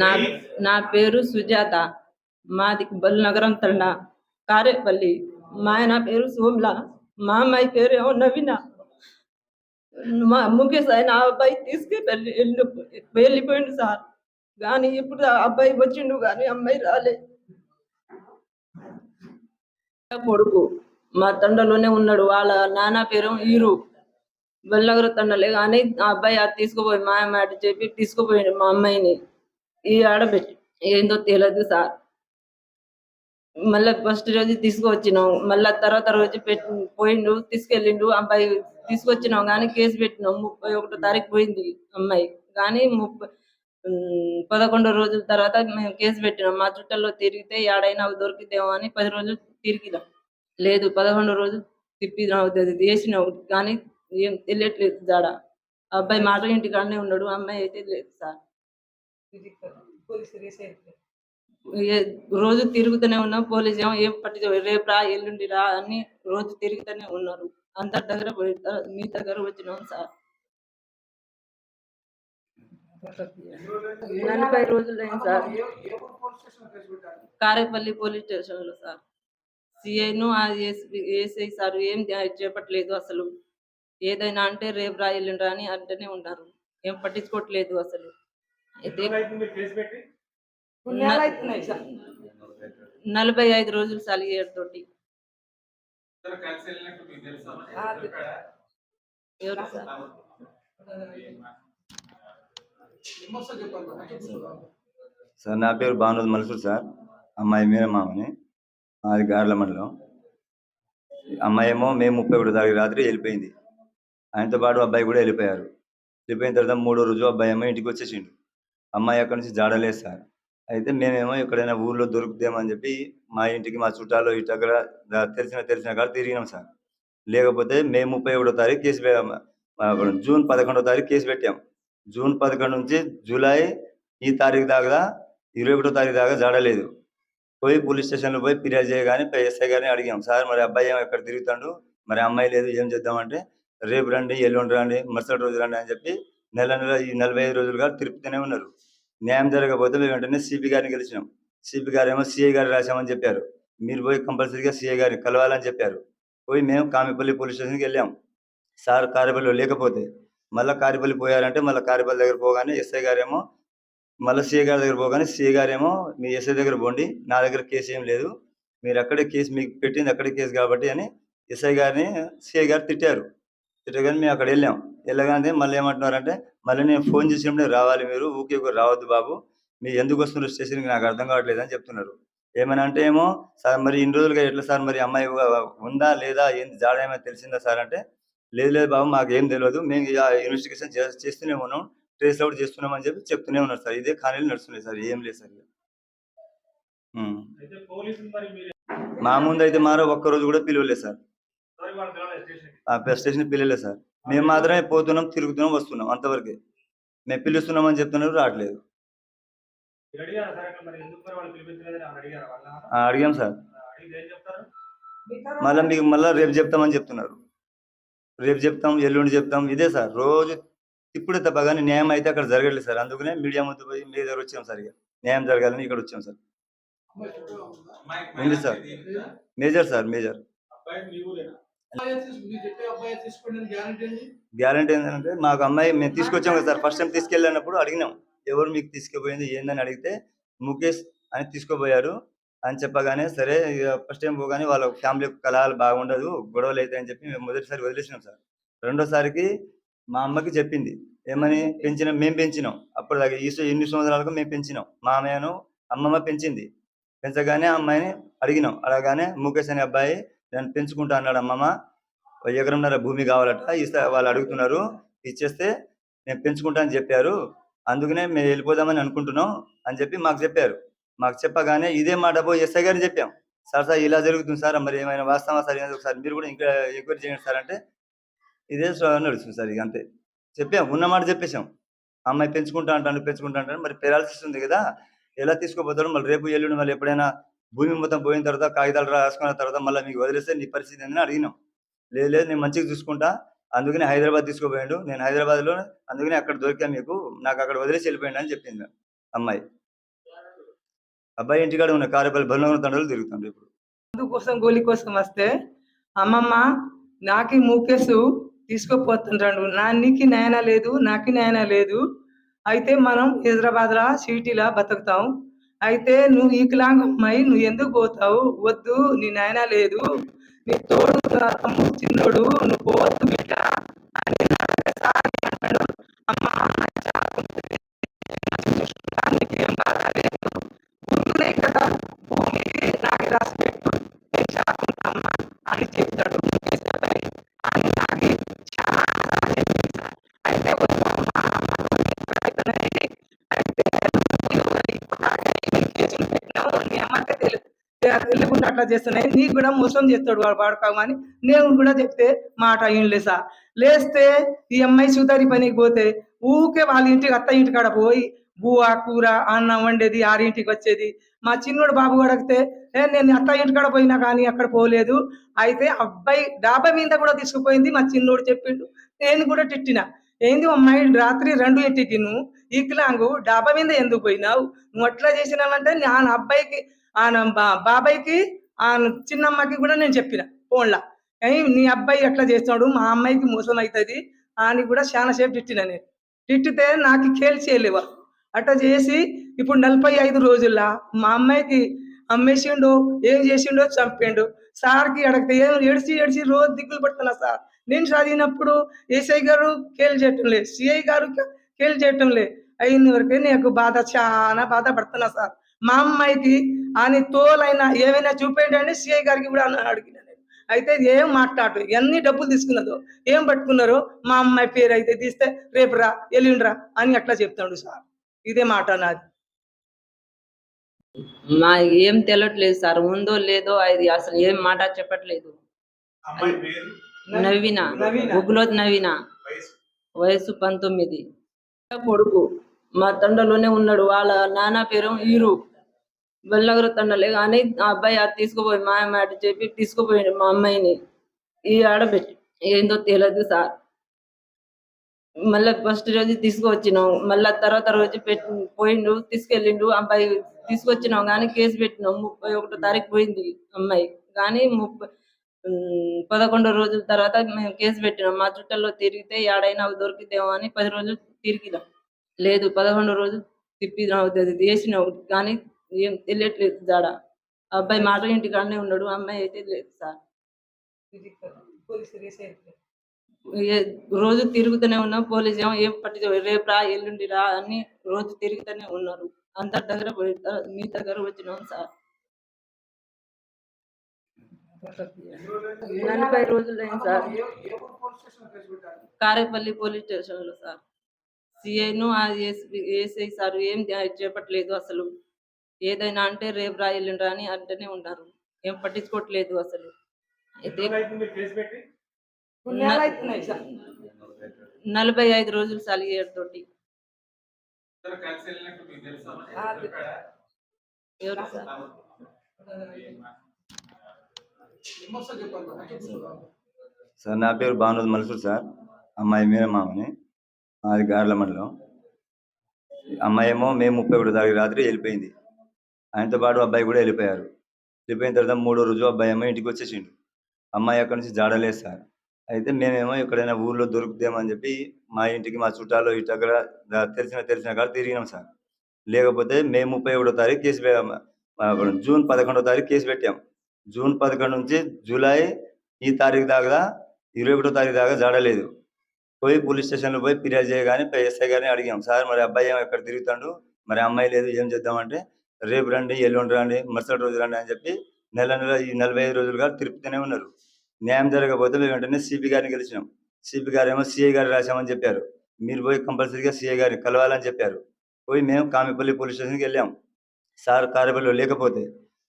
నా నా పేరు సుజాత. మాది బల్నగరం తండ కారేపల్లి. మా ఆయన పేరు సోమ్ల. మా అమ్మాయి పేరు ఏమో నవీన. మా ముఖేష్ ఆయన ఆ అబ్బాయి వెళ్ళిపోయిండు సార్. కానీ ఇప్పుడు ఆ అబ్బాయి వచ్చిండు కానీ అమ్మాయి రాలే. కొడుకు మా తండలోనే ఉన్నాడు. వాళ్ళ నాన్న పేరు ఈరు. బల్నగరం తండలే కానీ ఆ అబ్బాయి అది తీసుకుపోయి మా మాట చెప్పి తీసుకుపోయిండు మా అమ్మాయిని. ఈ ఆడబెట్టి ఏందో తెలియదు సార్. మళ్ళీ ఫస్ట్ రోజు తీసుకువచ్చినాం. మళ్ళీ తర్వాత రోజు పోయిండు, తీసుకెళ్ళిండు. అబ్బాయి తీసుకొచ్చినాం కానీ కేసు పెట్టినాం. 31 తారీఖు పోయింది అమ్మాయి. కానీ 11 రోజుల తర్వాత మేము కేసు పెట్టినాం. మా చుట్టల్లో తిరిగితే ఏడైనా దొరికితేమో అని 10 రోజులు తిరిగినాం. లేదు 11 రోజులు తిప్పినాం, వేసినాం కానీ ఏం తెలియట్లేదు జాడ. అబ్బాయి మాట ఇంటికాడనే ఉన్నాడు, అమ్మాయి అయితే లేదు సార్. రోజు తిరుగుతూనే ఉన్నాం. పోలీసు ఏమో ఏం రేపు రా ఎల్లుండి రా అని రోజు తిరుగుతూనే ఉన్నారు. అందరి దగ్గర మీ దగ్గర వచ్చినాం సార్. 40 రోజులైంది సార్. కారేపల్లి పోలీస్ స్టేషన్ లో సార్. సిఐను ఏసై సార్ ఏం చేపట్టలేదు అసలు. ఏదైనా అంటే రేపు రా ఎల్లుండి రా అని అంటూనే ఉన్నారు. ఏం పట్టించుకోవట్లేదు అసలు. అయితే 45 రోజులు సలిగేడుతోటి. సార్ నా పేరు భానుద్ మల్సూర్ సార్. అమ్మాయి మీరమామని, అది గార్ల మండలం. అమ్మాయి ఏమో మే 31 తారీఖు రాత్రి వెళ్ళిపోయింది. ఆయనతో పాటు అబ్బాయి కూడా వెళ్ళిపోయారు. వెళ్ళిపోయిన తర్వాత 3వ రోజు అబ్బాయి ఏమో ఇంటికి వచ్చేసిండు. అమ్మాయి అక్కడి నుంచి జాడలేదు సార్. అయితే మేమేమో ఎక్కడైనా ఊర్లో దొరుకుతామని చెప్పి మా ఇంటికి మా చుట్టాలు ఇటు దగ్గర తెలిసిన కాడ తిరిగినాం సార్. లేకపోతే మే 31వ తారీఖు కేసు జూన్ 11వ తారీఖు కేసు పెట్టాం. జూన్ 11 నుంచి జూలై ఈ తారీఖు దాకా 21వ తారీఖు దాకా జాడలేదు. పోయి పోలీస్ స్టేషన్లో పోయి ఫిర్యాదు చేయగానే ఎస్ఐ గారిని అడిగాం, సార్ మరి అబ్బాయి ఏమో ఎక్కడ తిరుగుతాడు, మరి అమ్మాయి లేదు, ఏం చేద్దామంటే రేపు రండి, ఎల్లుండి రండి, మరుసటి రోజు రండి అని చెప్పి నెల ఈ 45 రోజులుగా తిరుపుతూనే ఉన్నారు. న్యాయం జరగకపోతే మేము వెంటనే సిపి గారిని గెలిచినాం. సిపి గారు ఏమో సిఐ గారు రాశామని చెప్పారు. మీరు పోయి కంపల్సరీగా సిఐ గారిని కలవాలని చెప్పారు. పోయి మేము కామిపల్లి పోలీస్ స్టేషన్కి వెళ్ళాం. సార్ కారేపల్లిలో లేకపోతే మళ్ళీ కారేపల్లి పోయారంటే మళ్ళీ కారేపల్లి దగ్గర పోగానే ఎస్ఐ గారేమో మళ్ళీ సిఐ గారి దగ్గర పోగానే సిఐ గారేమో మీ ఎస్ఐ దగ్గర పోండి, నా దగ్గర కేసు ఏం లేదు, మీరు అక్కడే కేసు మీకు పెట్టింది అక్కడే కేసు కాబట్టి అని ఎస్ఐ గారిని సిఐ గారు తిట్టారు. తిట్టగానే మేము అక్కడ వెళ్ళగానే మళ్ళీ ఏమంటున్నారంటే మళ్ళీ నేను ఫోన్ చేసినప్పుడే రావాలి, మీరు ఊకే రావద్దు బాబు, మీరు ఎందుకు వస్తున్నారు స్టేషన్కి నాకు అర్థం కావట్లేదు అని చెప్తున్నారు. ఏమైనా అంటే ఏమో సార్ మరి ఇన్ని రోజులుగా ఎట్లా సార్, మరి అమ్మాయి ఉందా లేదా, ఏంది జాడ ఏమైనా తెలిసిందా సార్ అంటే లేదు బాబు మాకు ఏం తెలియదు, మేము ఇన్వెస్టిగేషన్ చేస్తూనే ఉన్నాం, ట్రేస్ అవుట్ చేస్తున్నామని చెప్పి చెప్తూనే ఉన్నారు సార్. ఇదే ఖాళీలు నడుస్తున్నాయి సార్, ఏం లేదు సార్. మా ముందు అయితే మారో ఒక్కరోజు కూడా పిలవలేదు సార్. స్టేషన్ పిలవలేదు సార్. మేము మాత్రమే పోతున్నాం, తిరుగుతున్నాం, వస్తున్నాం, అంతవరకే. మేము పిలుస్తున్నామని చెప్తున్నారు, రావట్లేదు. అడిగాం సార్. మళ్ళీ రేపు చెప్తామని చెప్తున్నారు. రేపు చెప్తాం, ఎల్లుండి చెప్తాం, ఇదే సార్ రోజు ఇప్పుడే తప్ప కానీ న్యాయం అయితే అక్కడ జరగట్లేదు సార్. అందుకనే మీడియా ముందు పోయి మీ దగ్గర వచ్చాం సార్. ఇక న్యాయం జరగాలని ఇక్కడ వచ్చాం సార్. ఉంది sir, major sir, major. Guarantee ఏంటంటే మాకు అమ్మాయి మేము తీసుకొచ్చాం కదా సార్. ఫస్ట్ టైం తీసుకెళ్ళినప్పుడు అడిగినాం, ఎవరు మీకు తీసుకుపోయింది ఏందని అడిగితే ముఖేష్ అని తీసుకుపోయారు అని చెప్పగానే సరే ఫస్ట్ టైం పోగానే వాళ్ళ ఫ్యామిలీ కలహాలు బాగుండదు, గొడవలు అవుతాయి అని చెప్పి మేము మొదటిసారి వదిలేసినాం సార్. రెండోసారికి మా అమ్మకి చెప్పింది, ఏమని మేము పెంచినాం అప్పుడు దాకా ఇన్ని సంవత్సరాలకు మేము పెంచినాం, మా అమ్మను అమ్మమ్మ పెంచింది. పెంచగానే అమ్మాయిని అడిగినాం. అడగానే ముఖేష్ అనే అబ్బాయి నేను పెంచుకుంటా అన్నాడు. అమ్మమ్మ 1 ఎకరంన్నర భూమి కావాలట, వాళ్ళు అడుగుతున్నారు, ఇచ్చేస్తే నేను పెంచుకుంటా అని చెప్పారు, అందుకనే మేము వెళ్ళిపోదామని అనుకుంటున్నాం అని చెప్పి మాకు చెప్పారు. మాకు చెప్పగానే ఇదే మాట పోయి ఎస్ఐ గారిని చెప్పాం. సార్ ఇలా జరుగుతుంది సార్, మరి ఏమైనా వాస్తవా సార్, ఒకసారి మీరు కూడా ఇంకా ఎంక్వైరీ చేయండి సార్ అంటే ఇదే నడుస్తుంది సార్. ఇక అంతే చెప్పాం, ఉన్నమాట చెప్పేశాం. అమ్మాయి పెంచుకుంటా అంటాను, మరి పెరాలసిస్ ఉంది కదా, ఎలా తీసుకోపోతాడు, మళ్ళీ రేపు ఎల్లుండి మళ్ళీ ఎప్పుడైనా భూమి మొత్తం పోయిన తర్వాత కాగితాలు రాసుకున్న తర్వాత మళ్ళీ మీకు వదిలేస్తే నీ పరిస్థితి ఏందని అడిగినాం. లేదు నేను మంచిగా చూసుకుంటా, అందుకని హైదరాబాద్ తీసుకుపోయిండు. నేను హైదరాబాద్‌లో అందుకని అక్కడ దొరికా మీకు. నాకు అక్కడ వదిలేసి వెళ్ళిపోయిండు అని చెప్పింది అమ్మాయి. అబ్బాయి ఇంటికాడ ఉన్న కారేపల్లి బెల్లంకొండ తండాలో తిరుగుతుండు ఇప్పుడు. మందు కోసం గోళీ కోసం వస్తే అమ్మమ్మ నాకి మూకేసు తీసుకుపోతుంటాడు నీకు నాయన లేదు నాకి నాయన లేదు అయితే మనం హైదరాబాద్లో సిటీలా బతుకుతాం అయితే నువ్వు ఈకలాంగ్ అమ్మాయి నువ్వు ఎందుకు పోతావు వద్దు నీ నాయన లేదు నీ తోడు నా తమ్ముడు చిన్నోడు నువ్వు పోవద్దు బిడ్డ అని అడగసారి అంటాడు. అమ్మ నాకు చాకుంటుంది. నీకేం బాధ లేదు ఊరుకునే కదా భూమికి నాకు రాసి పెట్టు నేను చాకుంటామ్మా అని చెప్తాడు ముఖేశ్వరరావు. అని నాకు చాలా చెప్పింది సార్. అయితే వద్దమ్మా, అయితే కేసులు పెట్టినావు నీ అమ్మకే తెలియకుండా అట్లా చేస్తున్నాయి నీకు కూడా మోసం చేస్తాడు వాడు వాడుకోమని నేను కూడా చెప్తే మాట అయ్యిండే సార్. లేస్తే ఈ అమ్మాయి సుతారి పనికి పోతే ఊకే వాళ్ళ ఇంటికి అత్త ఇంటికాడ పోయి బువ్వ కూర అన్నం వండేది 6ంటికి వచ్చేది. మా చిన్నోడు బాబు అడిగితే నేను అత్త ఇంటికాడ పోయినా కానీ అక్కడ పోలేదు అయితే అబ్బాయి డాబా మీద కూడా తీసుకుపోయింది మా చిన్నోడు చెప్పిండు. నేను కూడా తిట్టిన ఏంది అమ్మాయి రాత్రి 2ంటికి నువ్వు ఈకలాంగు డాబా మీద ఎందుకు పోయినావు నువ్వు అట్లా చేసినావంటే నా అబ్బాయికి బాబాయ్కి ఆ చిన్నమ్మకి కూడా నేను చెప్పిన ఫోన్లా నీ అబ్బాయి ఎట్లా చేస్తాడు మా అమ్మాయికి మోసం అవుతుంది అని కూడా చాలా సేపు తిట్టిన నేను. తిట్టితే నాకు కేల్చేయలేవా అట్లా చేసి ఇప్పుడు 45 రోజుల్లో మా అమ్మాయికి అమ్మేసిండో ఏం చేసిండో చంపిండు. సార్కి అడిగితే ఏం ఏడిచి ఏడిచి రోజు దిగులు పడుతున్నా సార్. నేను చదివినప్పుడు ఏసఐ గారు కేలు చేయటం లేదు సిఐ గారు కేలు చేయటం లేదు అయిన వరకే నాకు బాధ చాలా బాధపడుతున్నా సార్. మా అమ్మాయికి అని తోలైనా ఏమైనా చూపేయండి అని సిఐ గారికి కూడా అడిగిన నేను. అయితే ఏం మాట్లాడు ఎన్ని డబ్బులు తీసుకున్నదో ఏం పట్టుకున్నారో మా అమ్మాయి పేరు అయితే తీస్తే రేపు రా ఎల్లుండ్రా అని అట్లా చెప్తాడు సార్. ఇదే మాట నాది. మా ఏం తెలియట్లేదు సార్ ఉందో లేదో అది అసలు ఏం మాట చెప్పట్లేదు. అమ్మాయి పేరు నవీన నవీన. గుగ్గులోత్ నవీన వయసు వయసు 19 కొడుకు మా తండలోనే ఉన్నాడు. వాళ్ళ నాన్న పేరు ఈరు బెల్లగర తండలే కానీ ఆ అబ్బాయి అది తీసుకుపోయి మా మాట చెప్పి తీసుకుపోయిండు మా అమ్మాయిని. ఈ ఆడబెట్టి ఏందో తెలియదు సార్. మళ్ళీ ఫస్ట్ రోజు తీసుకువచ్చినాం మళ్ళీ తర్వాత రోజు పోయిండు తీసుకెళ్ళిండు అబ్బాయి తీసుకొచ్చినాం కానీ కేసు పెట్టినాం. 31వ తారీఖు పోయింది అమ్మాయి కానీ 11 రోజుల తర్వాత మేము కేసు పెట్టినాం. మా చుట్టల్లో తిరిగితే ఏడైనా దొరికితేమో అని 10 రోజులు తిరిగినాం. లేదు 11 రోజులు తిప్పినాం వేసినాం కానీ ఏం తెలియట్లేదు జాడ. అబ్బాయి మాట ఇంటికాడనే ఉన్నాడు అమ్మాయి అయితే లేదు సార్. రోజు తిరుగుతూనే ఉన్నాం పోలీసు ఏమో ఏం పట్టి రేపు రా ఎల్లుండి రా అని రోజు తిరుగుతూనే ఉన్నారు. అంత దగ్గర మీ దగ్గర వచ్చినాం సార్. 40 రోజులు అయింది సార్. కారేపల్లి పోలీస్ స్టేషన్ లో సార్. సిఐను ఏసఐ సార్ ఏం చేపట్టలేదు అసలు. ఏదైనా అంటే రేపు రా ఎల్లుండి రా అని అంటూనే ఉన్నారు. ఏం పట్టించుకోవట్లేదు అసలు. అయితే కేసు పెట్టి 45 రోజులు సలిగేడుతోటి కలిసి వెళ్ళినట్టు మీకు తెలుసా? ఎవరు సార్? సార్ నా పేరు భానుద్ మల్సూర్ సార్. అమ్మాయి మీరమామని అది గార్ల మండలం. అమ్మాయి ఏమో మే 31 తారీఖు రాత్రి వెళ్ళిపోయింది. ఆయనతో పాటు అబ్బాయి కూడా వెళ్ళిపోయారు. వెళ్ళిపోయిన తర్వాత 3వ రోజు అబ్బాయి ఏమో ఇంటికి వచ్చేసిండు. అమ్మాయి అక్కడి నుంచి జాడలేదు సార్. అయితే మేమేమో ఎక్కడైనా ఊర్లో దొరుకుతామని చెప్పి మా ఇంటికి మా చుట్టాలు ఇటు దగ్గర తెలిసిన కాడ తిరిగినాం సార్. లేకపోతే మే 31వ తారీఖు కేసు జూన్ 11వ తారీఖు కేసు పెట్టాం. జూన్ 11 నుంచి జూలై ఈ తారీఖు దాకా 21వ తారీఖు దాకా జాడలేదు. పోయి పోలీస్ స్టేషన్లో పోయి ఫిర్యాదు చేయగానే ఎస్ఐ గారిని అడిగాం సార్ మరి అబ్బాయి ఏమో ఎక్కడ తిరుగుతాడు మరి అమ్మాయి లేదు ఏం చేద్దామంటే రేపు రండి ఎల్లుండి రండి మరుసటి రోజు రండి అని చెప్పి నెల ఈ 45 రోజులుగా తిరుపుతూనే ఉన్నారు. న్యాయం జరగకపోతే మేము వెంటనే సిపి గారిని గెలిచినాం. సిపి గారు ఏమో సిఐ గారు రాశామని చెప్పారు. మీరు పోయి కంపల్సరీగా సిఐ గారిని కలవాలని చెప్పారు. పోయి మేము కామిపల్లి పోలీస్ స్టేషన్కి వెళ్ళాం. సార్ కారేపల్లిలో లేకపోతే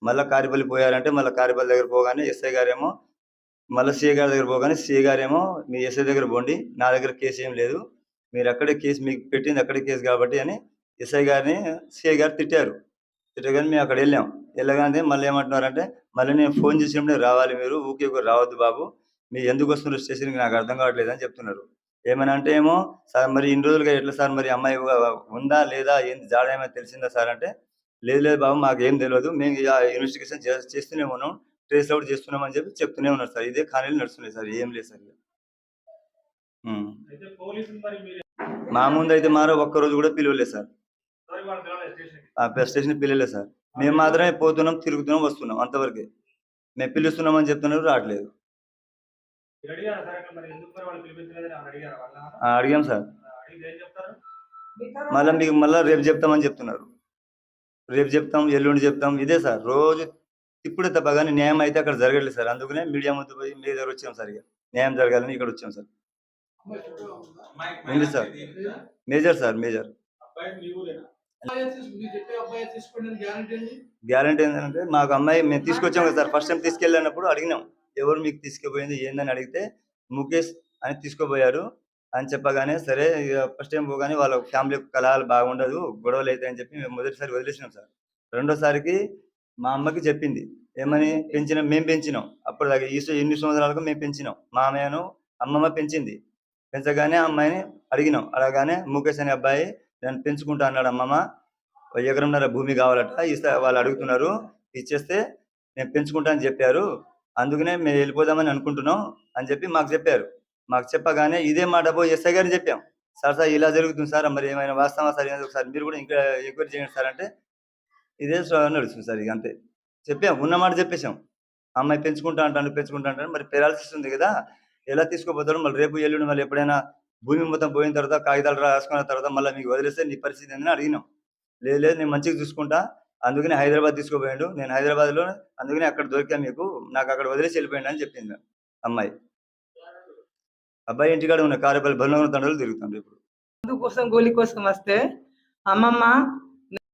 మళ్ళీ కారేపల్లి పోయారంటే మళ్ళీ కారేపల్లి దగ్గర పోగానే ఎస్ఐ గారేమో మళ్ళీ సిఐ గారి దగ్గర పోగానే సిఐ గారేమో మీ ఎస్ఐ దగ్గర పోండి నా దగ్గర కేసు ఏం లేదు మీరు అక్కడే కేసు మీకు పెట్టింది అక్కడే కేసు కాబట్టి అని ఎస్ఐ గారిని సిఐ గారు తిట్టారు. తిట్టగానే మేము అక్కడ వెళ్ళాం. వెళ్ళగానే మళ్ళీ ఏమంటున్నారంటే మళ్ళీ నేను ఫోన్ చేసినప్పుడే రావాలి మీరు ఊకే రావద్దు బాబు మీరు ఎందుకు వస్తున్నారు స్టేషన్కి నాకు అర్థం కావట్లేదు అని చెప్తున్నారు. ఏమని అంటే ఏమో సార్ మరి ఇన్ని రోజులుగా ఎట్లా సార్ మరి అమ్మాయి ఉందా లేదా ఏంది జాడ ఏమైనా తెలిసిందా సార్ అంటే లేదు లేదు బాబు మాకేం తెలియదు మేము ఇన్వెస్టిగేషన్ చేస్తూనే ఉన్నాం ట్రేస్ అవుట్ చేస్తున్నాం అని చెప్పి చెప్తూనే ఉన్నారు సార్. ఇదే ఖాళీలు నడుస్తున్నాయి సార్, ఏం లేదు సార్. అయితే పోలీసులు మరి మీరు మా ముందు అయితే మారో ఒక్కరోజు కూడా పిలవలేదు సార్. మరి వాళ్ళు పిలవలేదు స్టేషన్కి. ఆ స్టేషన్ పిలవలేదు సార్. మేము మాత్రమే పోతున్నాం తిరుగుతున్నాం వస్తున్నాం అంతవరకే. మేము పిలుస్తున్నాం అని చెప్తున్నారు, రావట్లేదు. మీరు అడిగారా సార్ అట్లా మరి ఎందుకు మరి వాళ్ళు పిలిపించలేదని ఏమన్నా అడిగారా వాళ్ళ? అడిగాం సార్. అడిగితే ఏం చెప్తారు? మళ్ళీ రేపు చెప్తామని చెప్తున్నారు. రేపు చెప్తాం, ఎల్లుండి చెప్తాం, ఇదే సార్ రోజు ఇప్పుడే తప్ప కానీ న్యాయం అయితే అక్కడ జరగట్లేదు సార్. అందుకనే మీడియా ముందు పోయి మీ దగ్గర వచ్చాం సార్. ఇక న్యాయం జరగాలని ఇక్కడ వచ్చాం సార్. ఉంది సార్, మేజర్ సార్, మేజర్. అబ్బాయి మీ ఊరేనా? గ్యారంటీ ఏంటంటే మాకు అమ్మాయి మేము తీసుకొచ్చాం కదా సార్. ఫస్ట్ టైం తీసుకెళ్ళినప్పుడు అడిగినాం ఎవరు మీకు తీసుకుపోయింది ఏందని అడిగితే ముఖేష్ అని తీసుకుపోయారు అని చెప్పగానే సరే ఇక ఫస్ట్ టైం పోగానే వాళ్ళ ఫ్యామిలీ కలహాలు బాగుండదు గొడవలు అవుతాయి అని చెప్పి మేము మొదటిసారి వదిలేసినాం సార్. రెండోసారికి మా అమ్మకి చెప్పింది ఏమని మేము పెంచినాం అప్పుడు దాకా ఇన్ని సంవత్సరాలకు మేము పెంచినాం. మా అమ్మను అమ్మమ్మ పెంచింది. పెంచగానే అమ్మాయిని అడిగినాం. అడగానే ముఖేష్ అనే అబ్బాయి నేను పెంచుకుంటా అన్నాడు. అమ్మమ్మ 1 ఎకరంన్నర భూమి కావాలట వాళ్ళు అడుగుతున్నారు, ఇచ్చేస్తే నేను పెంచుకుంటా అని చెప్పారు, అందుకనే మేము వెళ్ళిపోదామని అనుకుంటున్నాం అని చెప్పి మాకు చెప్పారు. మాకు చెప్పగానే ఇదే మాట పోయి ఎస్ఐ గారిని చెప్పాం. సార్ ఇలా జరుగుతుంది సార్, మరి ఏమైనా వాస్తవా సార్, ఒకసారి మీరు కూడా ఇంకా ఎంక్వైరీ చేయండి సార్ అంటే ఇదే నడుస్తుంది సార్. ఇక అంతే చెప్పాం, ఉన్నమాట చెప్పేశాం. అమ్మాయి పెంచుకుంటా అంటాను మరి పెరాలసిస్ ఉంది కదా ఎలా తీసుకోపోతారు, మళ్ళీ రేపు ఎల్లుండి మళ్ళీ ఎప్పుడైనా భూమి మొత్తం పోయిన తర్వాత కాగితాలు రాసుకున్న తర్వాత మళ్ళీ మీకు వదిలేస్తే నీ పరిస్థితి ఏందని అడిగినాం. లేదు నేను మంచిగా చూసుకుంటా, అందుకని హైదరాబాద్ తీసుకుపోయాడు, నేను హైదరాబాద్లో అందుకని అక్కడ దొరికా మీకు, నాకు అక్కడ వదిలేసి వెళ్ళిపోయాడు అని చెప్పింది అమ్మాయి. అబ్బాయి ఇంటికాడ ఉన్న కారేపల్లి బలనగరం తండ్రులు తిరుగుతుండ్రు. ఇప్పుడు మందు కోసం గోళీ కోసం వస్తే అమ్మమ్మ